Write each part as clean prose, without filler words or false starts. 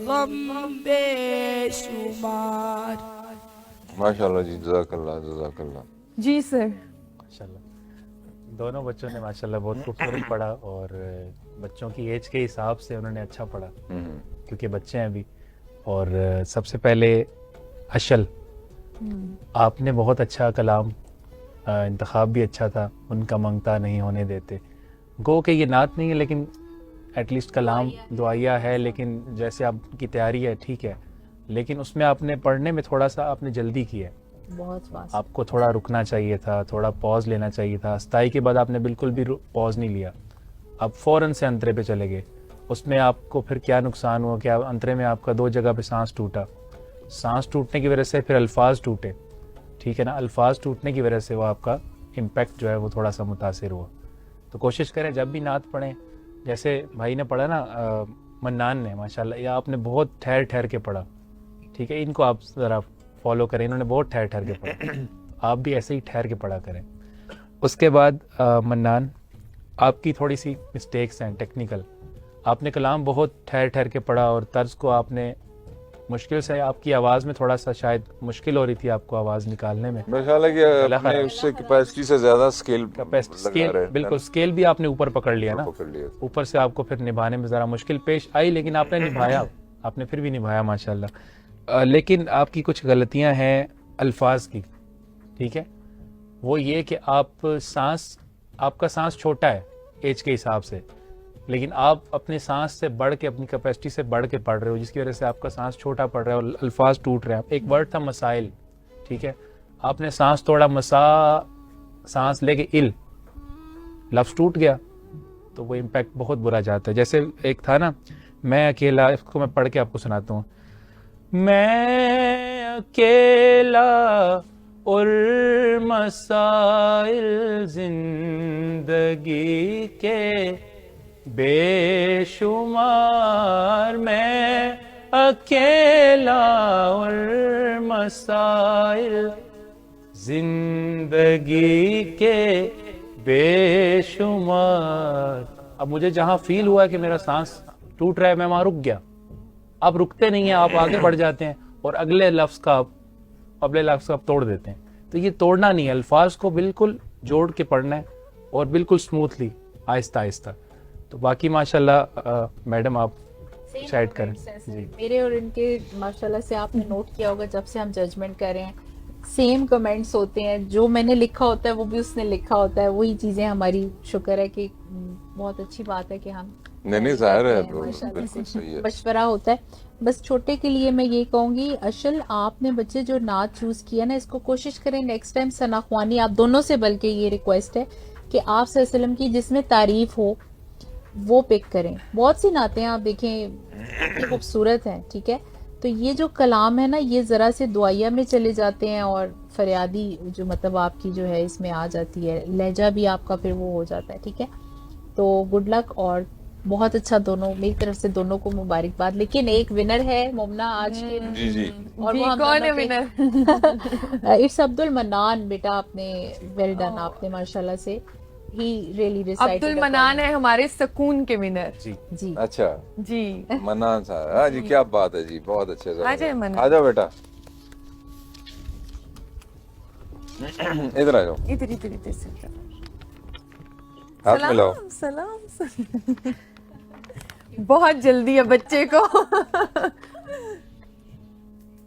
गम बेशुमार। माशाल्लाह जी, जज़ाकल्लाह जज़ाकल्लाह। जी सर। माशाल्लाह दोनों बच्चों ने माशाल्लाह बहुत खूबसूरत पढ़ा और बच्चों की एज के हिसाब से उन्होंने अच्छा पढ़ा क्योंकि बच्चे हैं अभी। और सबसे पहले अशल, आपने बहुत अच्छा कलाम, इंतखाब भी अच्छा था, उनका मंगता नहीं होने देते। गो के ये नात नहीं है लेकिन एटलीस्ट कलाम दुआया है, लेकिन जैसे आपकी तैयारी है ठीक है, लेकिन उसमें आपने पढ़ने में थोड़ा सा आपने जल्दी की है, बहुत फास्ट। आपको थोड़ा रुकना चाहिए था, थोड़ा पॉज लेना चाहिए था। अस्ताई के बाद आपने बिल्कुल भी पॉज नहीं लिया, आप फ़ौरन से अंतरे पे चले गए। उसमें आपको फिर क्या नुकसान हुआ, क्या अंतरे में आपका 2 जगह पे सांस टूटा। सांस टूटने की वजह से फिर अल्फाज टूटे, ठीक है ना, अल्फाज टूटने की वजह से वो आपका इम्पैक्ट जो है वो थोड़ा सा मुतासिर हुआ। तो कोशिश करें जब भी नात पढ़ें, जैसे भाई ने पढ़ा ना मन्नान ने, माशाल्लाह, या आपने बहुत ठहर ठहर के पढ़ा, ठीक है, इनको आप ज़रा फॉलो करें, इन्होंने बहुत ठहर ठहर के पढ़ा, आप भी ऐसे ही ठहर के पढ़ा करें। उसके बाद मन्नान, आपकी थोड़ी सी मिस्टेक्स हैं टेक्निकल, आपने कलाम बहुत ठहर ठहर के पढ़ा और तर्ज को आपने मुश्किल से, आपकी आवाज़ में थोड़ा सा शायद मुश्किल हो रही थी आपको आवाज़ निकालने में। मेरा ख्याल है कि अपने उससे कैपेसिटी से ज्यादा स्केल स्केल, बिल्कुल स्केल भी आपने ऊपर पकड़ लिया ना, पकड़ लिया। ऊपर से आपको फिर निभाने में ज़रा मुश्किल पेश आई, लेकिन आपने निभाया, आपने फिर भी निभाया माशाल्लाह। लेकिन आपकी कुछ गलतियां हैं अल्फाज की, ठीक है, वो ये कि आपका सांस छोटा है एज के हिसाब से, लेकिन आप अपने सांस से बढ़ के, अपनी कैपेसिटी से बढ़ के पढ़ रहे हो, जिसकी वजह से आपका सांस छोटा पड़ रहा है और अल्फाज टूट रहे हैं। एक वर्ड था मसाइल, ठीक है, आपने सांस तोड़ा, सांस लेके इल, लफ्ज टूट गया, तो वो इम्पैक्ट बहुत बुरा जाता है। जैसे एक था ना, मैं अकेला, इसको मैं पढ़ के आपको सुनाता हूँ। मैं अकेला और मसाइल जिंदगी के बेशुमार, मैं अकेला और मसाइल जिंदगी के बेशुमार। अब मुझे जहां फील हुआ कि मेरा सांस टूट रहा है, मैं वहां रुक गया। आप रुकते नहीं हैं, आप आगे बढ़ जाते हैं और अगले लफ्ज का आप तोड़ देते हैं। तो ये तोड़ना नहीं है, अल्फाज को बिल्कुल जोड़ के पढ़ना है और बिल्कुल स्मूथली, आहिस्ता आहिस्ता। तो बाकी माशाल्लाह मैडम आप शायद करें जी। मेरे और इनके माशाल्लाह से आपने नोट किया होगा, जब से हम जजमेंट कर रहे हैं सेम कमेंट्स होते हैं, जो मैंने लिखा होता है वो भी उसने लिखा होता है, वही चीजें हमारी, शुक्र है कि बहुत अच्छी बात है कि हम नहीं जाहिर है, माशाल्लाह बिल्कुल से सही है। मशवरा होता है। बस छोटे के लिए मैं ये कहूंगी, अशल आपने बच्चे जो नात चूज किया ना, इसको कोशिश करें नेक्स्ट टाइम सना ख्वानी, आप दोनों से बल्कि ये रिक्वेस्ट है कि आप सल्लल्लाहु की जिसमें तारीफ हो वो पिक करें। बहुत सी नातें आप देखें कितनी खूबसूरत हैं, ठीक है, तो ये जो कलाम है ना, ये जरा से दुआया में चले जाते हैं और फरियादी जो मतलब आपकी जो है इसमें आ जाती है, लहजा भी आपका फिर वो हो जाता है, ठीक है। तो गुड लक और बहुत अच्छा, दोनों मेरी तरफ से दोनों को मुबारकबाद। लेकिन एक विनर है मुमना आज के, जी जी, और वो हम कौन है विनर? इट्स अब्दुल मन्नान बेटा, आपने वेल डन, आपने माशाल्लाह से ही रियली रिसाइटेड। अब्दुल मनान है हमारे सुकून के विनर जी जी। अच्छा जी। मन्नान साहब, हाँ जी, क्या बात है जी, बहुत अच्छे से। आ जाए मन्नान। आ जाओ बेटा, इधर आ जाओ, इधर इधर इधर से हाथ मिलाओ। सलाम सलाम। बहुत जल्दी है बच्चे को।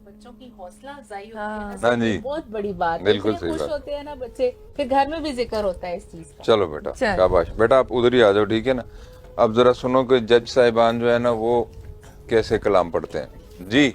बच्चों की हौसला अफजाई होती है हाँ। ना, हाँ जी, बहुत बड़ी बात है। बिल्कुल इतने सही खुश बात। होते हैं ना बच्चे, फिर घर में भी जिक्र होता है इस चीज का। चलो बेटा, चल। शाबाश बेटा, आप उधर ही आ जाओ, ठीक है ना। अब जरा सुनो कि जज साहिबान जो है ना वो कैसे कलाम पढ़ते हैं जी।